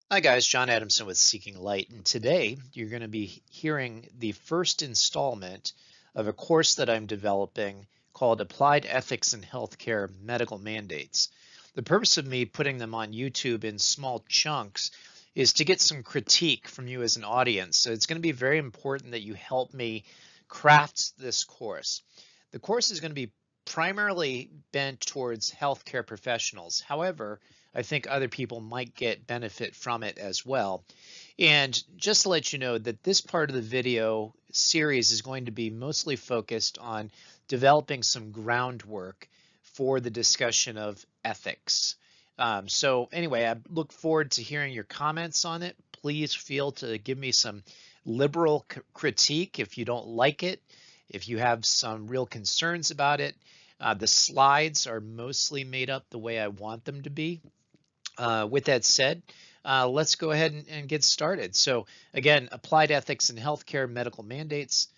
Hi guys, John Adamson with Seeking Light, and today you're going to be hearing the first installment of a course that I'm developing called Applied Ethics in Healthcare Medical Mandates. The purpose of me putting them on YouTube in small chunks is to get some critique from you as an audience. So it's going to be very important that you help me craft this course. The course is going to be primarily bent towards healthcare professionals. However, I think other people might get benefit from it as well. And just to let you know that this part of the video series is going to be mostly focused on developing some groundwork for the discussion of ethics. So anyway, I look forward to hearing your comments on it. Please feel to give me some liberal critique if you don't like it, if you have some real concerns about it. The slides are mostly made up the way I want them to be. With that said, let's go ahead and get started. So again, applied ethics in healthcare medical mandates,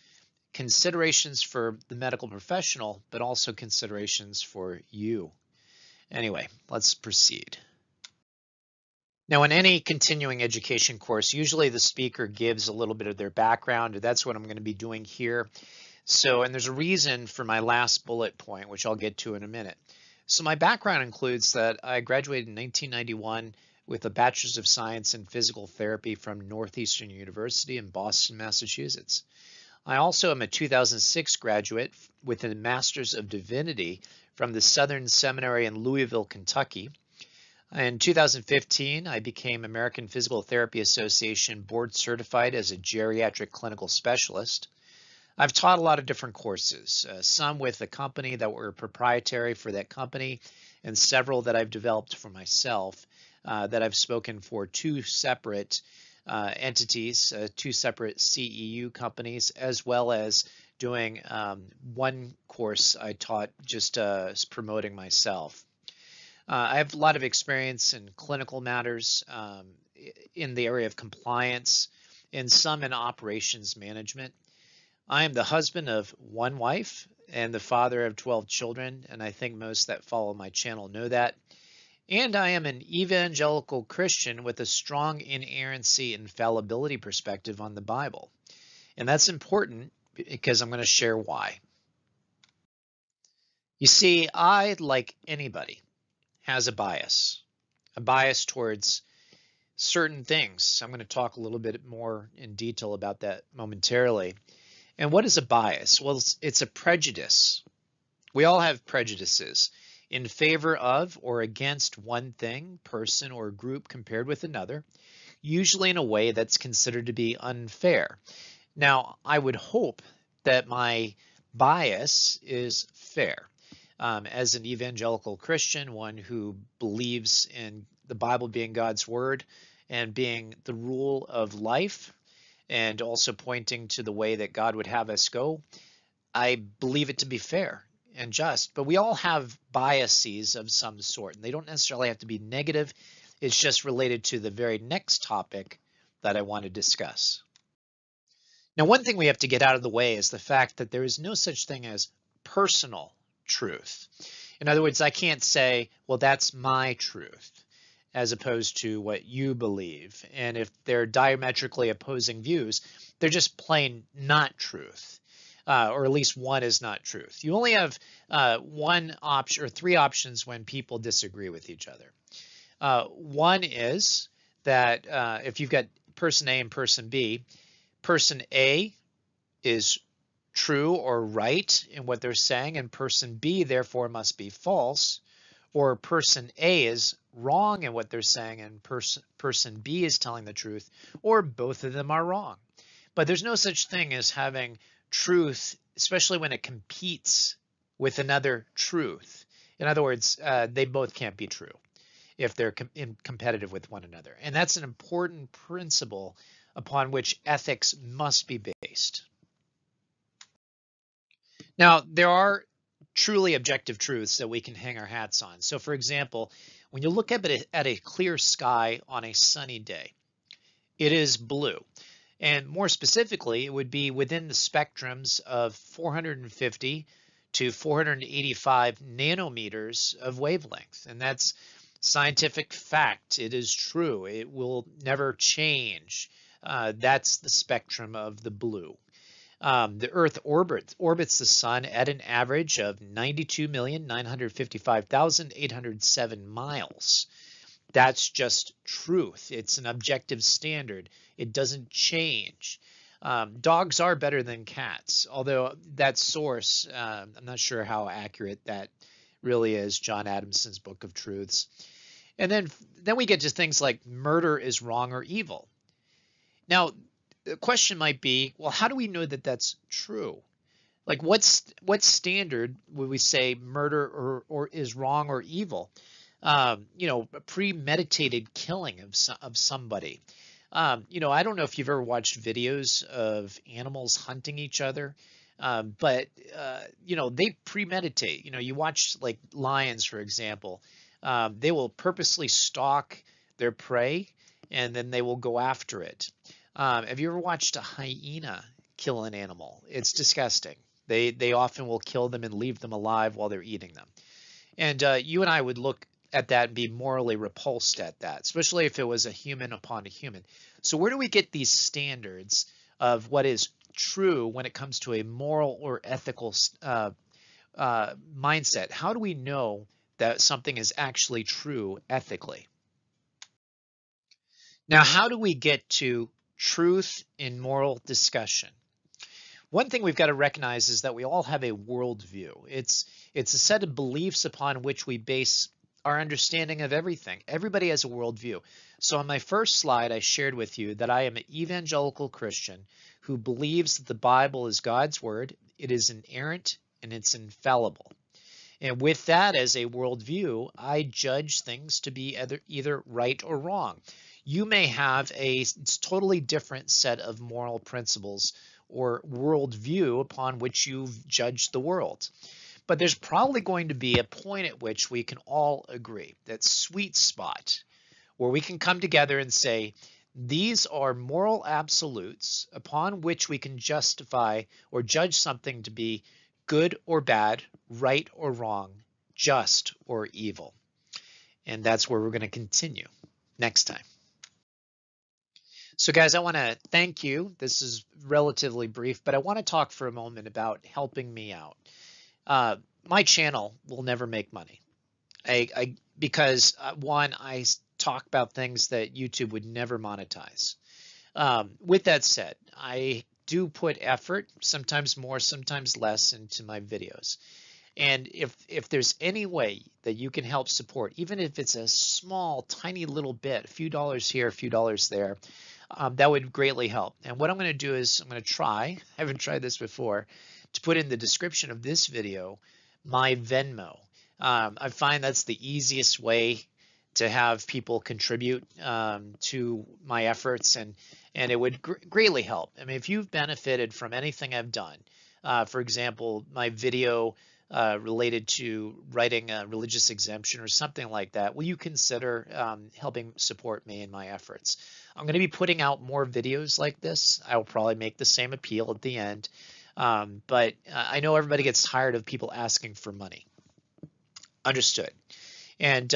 considerations for the medical professional, but also considerations for you. Anyway, let's proceed. Now, in any continuing education course, usually the speaker gives a little bit of their background. That's what I'm going to be doing here. So, and there's a reason for my last bullet point, which I'll get to in a minute. So my background includes that I graduated in 1991 with a Bachelor's of Science in Physical Therapy from Northeastern University in Boston, Massachusetts. I also am a 2006 graduate with a Master's of Divinity from the Southern Seminary in Louisville, Kentucky. In 2015, I became American Physical Therapy Association board certified as a geriatric clinical specialist. I've taught a lot of different courses, some with a company that were proprietary for that company, and several that I've developed for myself that I've spoken for two separate entities, two separate CEU companies, as well as doing one course I taught just promoting myself. I have a lot of experience in clinical matters in the area of compliance and some in operations management. I am the husband of one wife and the father of 12 children, and I think most that follow my channel know that. And I am an evangelical Christian with a strong inerrancy and fallibility perspective on the Bible. And that's important because I'm going to share why. You see, I, like anybody, has a bias towards certain things. I'm going to talk a little bit more in detail about that momentarily. And what is a bias? Well, it's a prejudice. We all have prejudices in favor of or against one thing, person, or group compared with another, usually in a way that's considered to be unfair. Now, I would hope that my bias is fair. As an evangelical Christian, one who believes in the Bible being God's word and being the rule of life, and also pointing to the way that God would have us go, I believe it to be fair and just. But we all have biases of some sort, and they don't necessarily have to be negative. It's just related to the very next topic that I want to discuss. Now, one thing we have to get out of the way is the fact that there is no such thing as personal truth. In other words, I can't say, well, that's my truth, as opposed to what you believe. And if they're diametrically opposing views, they're just plain not truth, or at least one is not truth. You only have one option or three options when people disagree with each other. One is that if you've got person A and person B, person A is true or right in what they're saying, and person B therefore must be false, or person A is wrong in what they're saying and person B is telling the truth, or both of them are wrong. But there's no such thing as having truth, especially when it competes with another truth. In other words, they both can't be true if they're competitive with one another. And that's an important principle upon which ethics must be based. Now, there are truly objective truths that we can hang our hats on. So for example, when you look at a clear sky on a sunny day, it is blue. And more specifically, it would be within the spectrums of 450 to 485 nanometers of wavelength. And that's Scientific fact, it is true. It will never change. That's the spectrum of the blue. The Earth orbits the sun at an average of 92,955,807 miles. That's just truth. It's an objective standard. It doesn't change. Dogs are better than cats, although that source, I'm not sure how accurate that really is, John Adamson's Book of Truths. And then we get to things like murder is wrong or evil. Now, the question might be, well, how do we know that that's true? Like what standard would we say murder or is wrong or evil? Premeditated killing of somebody. I don't know if you've ever watched videos of animals hunting each other, but they premeditate. You watch like lions, for example. They will purposely stalk their prey, and then they will go after it. Have you ever watched a hyena kill an animal? It's disgusting. They often will kill them and leave them alive while they're eating them. And you and I would look at that and be morally repulsed at that, especially if it was a human upon a human. So where do we get these standards of what is true when it comes to a moral or ethical mindset? How do we know that something is actually true ethically? Now, how do we get to truth in moral discussion? One thing we've got to recognize is that we all have a worldview. It's a set of beliefs upon which we base our understanding of everything. Everybody has a worldview. So on my first slide, I shared with you that I am an evangelical Christian who believes that the Bible is God's word. It is inerrant and it's infallible. And with that as a worldview, I judge things to be either right or wrong. You may have a totally different set of moral principles or worldview upon which you've judged the world. But there's probably going to be a point at which we can all agree, that sweet spot, where we can come together and say, these are moral absolutes upon which we can justify or judge something to be good or bad, right or wrong, just or evil. And that's where we're going to continue next time. So guys, I want to thank you. This is relatively brief, but I want to talk for a moment about helping me out. My channel will never make money because one, I talk about things that YouTube would never monetize. With that said, I do put effort, sometimes more, sometimes less, into my videos. And if there's any way that you can help support, even if it's a small, tiny little bit, a few dollars here, a few dollars there, that would greatly help. And what I'm going to do is I'm going to try, I haven't tried this before, to put in the description of this video my Venmo. I find that's the easiest way to have people contribute to my efforts, and it would greatly help. I mean, if you've benefited from anything I've done, for example, my video related to writing a religious exemption or something like that, will you consider helping support me in my efforts? I'm going to be putting out more videos like this. I will probably make the same appeal at the end. But I know everybody gets tired of people asking for money. Understood. And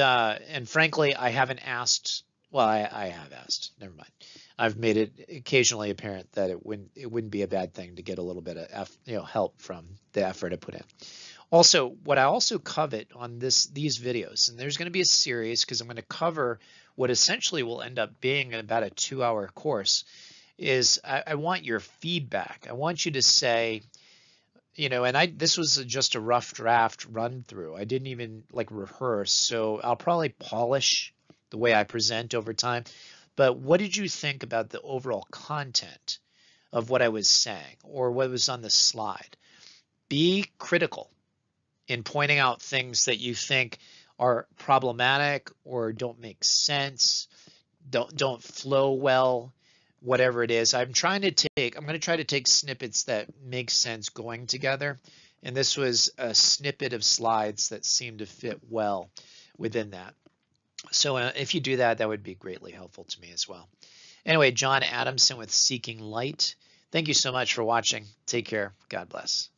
frankly, I haven't asked. Well, I have asked. Never mind. I've made it occasionally apparent that it wouldn't be a bad thing to get a little bit of help from the effort I put in. Also, what I also covet on these videos, and there's going to be a series because I'm going to cover what essentially will end up being about a 2-hour course, is I want your feedback. I want you to say, and this was just a rough draft run through. I didn't even rehearse, so I'll probably polish the way I present over time. But what did you think about the overall content of what I was saying or what was on the slide? Be critical in pointing out things that you think are problematic or don't make sense, don't flow well, whatever it is. I'm going to try to take snippets that make sense going together. And this was a snippet of slides that seemed to fit well within that. So if you do that, that would be greatly helpful to me as well. Anyway, John Adamson with Seeking Light. Thank you so much for watching. Take care. God bless.